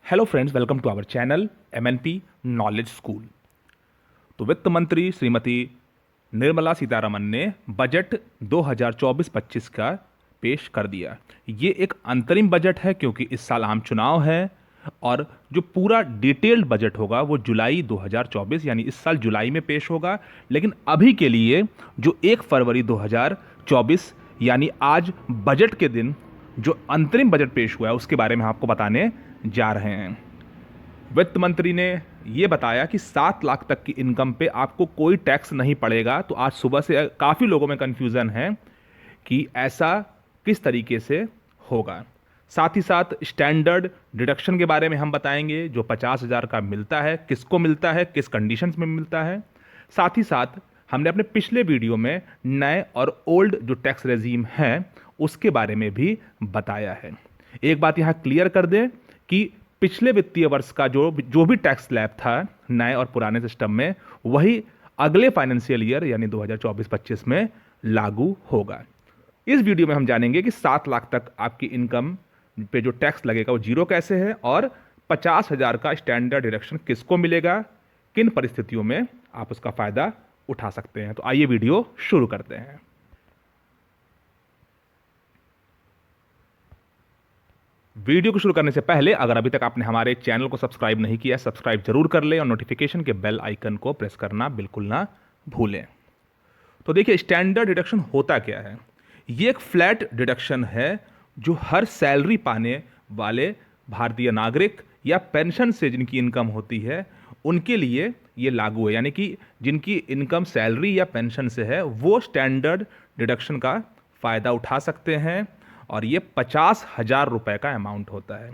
Hello friends, welcome to our channel MNP knowledge school. तो वित्त मंत्री श्रीमती निर्मला सीतारमन ने बजट 2024-25 का पेश कर दिया। ये एक अंतरिम बजट है क्योंकि इस साल आम चुनाव है और जो पूरा डिटेल्ड बजट होगा वो जुलाई 2024 यानी इस साल जुलाई में पेश होगा। लेकिन अभी के लिए जो 1 फरवरी 2024 यानी आज बजट के दिन जो अंतरिम बजट पेश हुआ है उसके बारे में आपको बताने जा रहे हैं। वित्त मंत्री ने यह बताया कि 7 लाख तक की इनकम पे आपको कोई टैक्स नहीं पड़ेगा। तो आज सुबह से काफ़ी लोगों में कन्फ्यूज़न है कि ऐसा किस तरीके से होगा। साथ ही साथ स्टैंडर्ड डिडक्शन के बारे में हम बताएंगे, जो 50,000 का मिलता है, किसको मिलता है, किस कंडीशंस में मिलता है। साथ ही साथ हमने अपने पिछले वीडियो में नए और ओल्ड जो टैक्स रेजीम है उसके बारे में भी बताया है। एक बात यहाँ क्लियर कर दें कि पिछले वित्तीय वर्ष का जो भी टैक्स स्लैब था नए और पुराने सिस्टम में, वही अगले फाइनेंशियल ईयर यानी 2024-25 में लागू होगा। इस वीडियो में हम जानेंगे कि 7 लाख तक आपकी इनकम पे जो टैक्स लगेगा वो जीरो कैसे है और 50,000 का स्टैंडर्ड डिडक्शन किसको मिलेगा, किन परिस्थितियों में आप उसका फायदा उठा सकते हैं। तो आइए वीडियो शुरू करते हैं। वीडियो को शुरू करने से पहले अगर अभी तक आपने हमारे चैनल को सब्सक्राइब नहीं किया, सब्सक्राइब जरूर कर लें और नोटिफिकेशन के बेल आइकन को प्रेस करना बिल्कुल ना भूलें। तो देखिए, स्टैंडर्ड डिडक्शन होता क्या है। ये एक फ्लैट डिडक्शन है जो हर सैलरी पाने वाले भारतीय नागरिक या पेंशन से जिनकी इनकम होती है उनके लिए ये लागू है। यानी कि जिनकी इनकम सैलरी या पेंशन से है वो स्टैंडर्ड डिडक्शन का फ़ायदा उठा सकते हैं और ये 50,000 रुपए का अमाउंट होता है।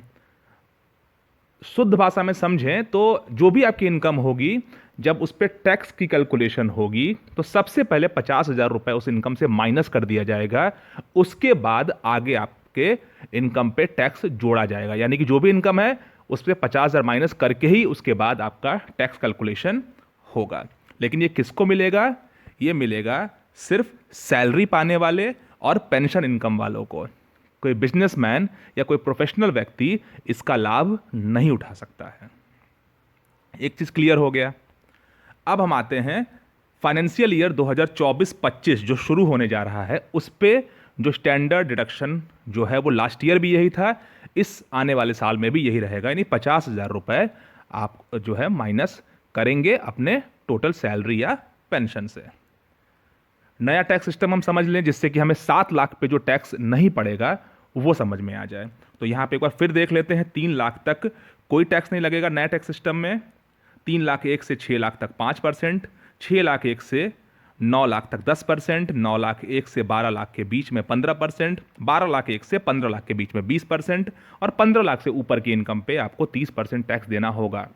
शुद्ध भाषा में समझें तो जो भी आपकी इनकम होगी, जब उस पर टैक्स की कैलकुलेशन होगी तो सबसे पहले 50,000 रुपए उस इनकम से माइनस कर दिया जाएगा। उसके बाद आगे आपके इनकम पे टैक्स जोड़ा जाएगा। यानी कि जो भी इनकम है उस पर 50,000 माइनस करके ही उसके बाद आपका टैक्स कैलकुलेशन होगा। लेकिन ये किसको मिलेगा? ये मिलेगा सिर्फ सैलरी पाने वाले और पेंशन इनकम वालों को। कोई बिजनेसमैन या कोई प्रोफेशनल व्यक्ति इसका लाभ नहीं उठा सकता है। एक चीज क्लियर हो गया। अब हम आते हैं फाइनेंशियल ईयर 2024-25 जो शुरू होने जा रहा है उस पे जो स्टैंडर्ड डिडक्शन जो है वो लास्ट ईयर भी यही था, इस आने वाले साल में भी यही रहेगा। यानी 50,000 रुपए आप जो है माइनस करेंगे अपने टोटल सैलरी या पेंशन से। नया टैक्स सिस्टम हम समझ लें जिससे कि हमें 7 लाख पे जो टैक्स नहीं पड़ेगा वो समझ में आ जाए। तो यहाँ पे एक बार फिर देख लेते हैं। 3 लाख तक कोई टैक्स नहीं लगेगा नए टैक्स सिस्टम में। 3 लाख 1 से 6 लाख तक 5%, 6 लाख 1 से 9 लाख तक 10%, 9 लाख 1 से 12 लाख के बीच में 15%, 12 लाख 1 से 15 लाख के बीच में 20% और 15 लाख से ऊपर की इनकम पे आपको 30% टैक्स देना होगा।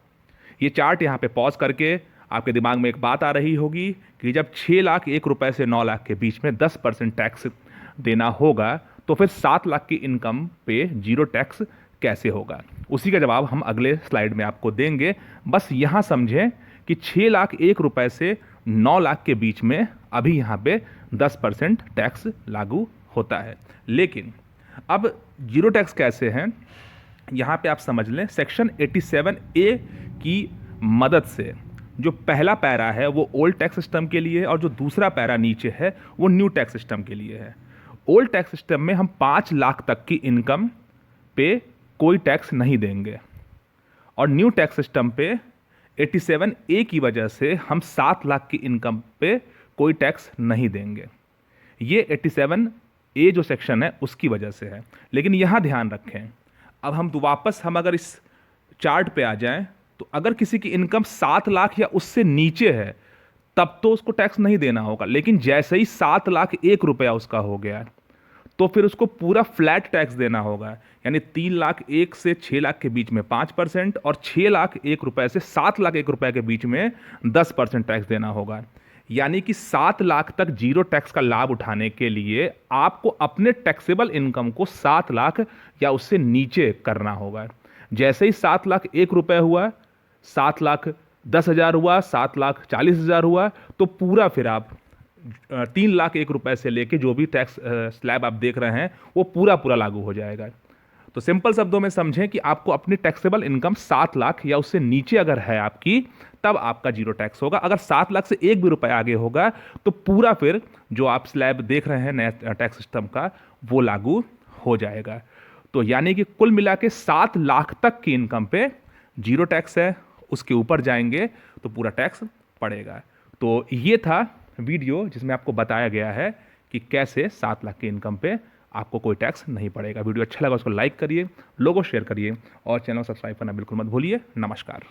ये चार्ट यहाँ पे पॉज करके आपके दिमाग में एक बात आ रही होगी कि जब 6 लाख 1 रुपए से 9 लाख के बीच में 10% टैक्स देना होगा तो फिर 7 लाख की इनकम पे जीरो टैक्स कैसे होगा। उसी का जवाब हम अगले स्लाइड में आपको देंगे। बस यहाँ समझें कि 6 लाख 1 रुपए से 9 लाख के बीच में अभी यहाँ पे 10% टैक्स लागू होता है। लेकिन अब जीरो टैक्स कैसे है यहाँ पे आप समझ लें। सेक्शन 87A की मदद से जो पहला पैरा है वो ओल्ड टैक्स सिस्टम के लिए और जो दूसरा पैरा नीचे है वो न्यू टैक्स सिस्टम के लिए है। ओल्ड टैक्स सिस्टम में हम 5 लाख तक की इनकम पे कोई टैक्स नहीं देंगे और न्यू टैक्स सिस्टम पे 87A की वजह से हम 7 लाख की इनकम पे कोई टैक्स नहीं देंगे। ये 87A जो सेक्शन है उसकी वजह से है। लेकिन यहां ध्यान रखें, अब हम वापस अगर इस चार्ट पे आ जाएं तो अगर किसी की इनकम 7 लाख या उससे नीचे है तब तो उसको टैक्स नहीं देना होगा। लेकिन जैसे ही 7 लाख 1 रुपया उसका हो गया तो फिर उसको पूरा फ्लैट टैक्स देना होगा। यानी 3 लाख 1 से 6 लाख के बीच में 5% और 6 लाख 1 रुपए से 7 लाख 1 रुपए के बीच में 10% टैक्स देना होगा। यानी कि 7 लाख तक जीरो टैक्स का लाभ उठाने के लिए आपको अपने टैक्सेबल इनकम को 7 लाख या उससे नीचे करना होगा। जैसे ही 7 लाख 1 रुपए हुआ, 7 लाख 10,000 हुआ, 7 लाख 40,000 हुआ, तो पूरा फिर आप 3 लाख 1 रुपए से लेके जो भी टैक्स स्लैब आप देख रहे हैं वो पूरा लागू हो जाएगा। तो सिंपल शब्दों में समझें कि आपको अपनी टैक्सेबल इनकम 7 लाख या उससे नीचे अगर है आपकी, तब आपका जीरो टैक्स होगा। अगर 7 लाख से एक भी रुपया आगे होगा तो पूरा फिर जो आप स्लैब देख रहे हैं नया टैक्स सिस्टम का, वो लागू हो जाएगा। तो यानी कि कुल मिला के 7 लाख तक की इनकम पे जीरो टैक्स है, उसके ऊपर जाएंगे तो पूरा टैक्स पड़ेगा। तो ये था वीडियो जिसमें आपको बताया गया है कि कैसे 7 लाख की इनकम पे आपको कोई टैक्स नहीं पड़ेगा। वीडियो अच्छा लगा उसको लाइक करिए, लोगों शेयर करिए और चैनल को सब्सक्राइब करना बिल्कुल मत भूलिए। नमस्कार।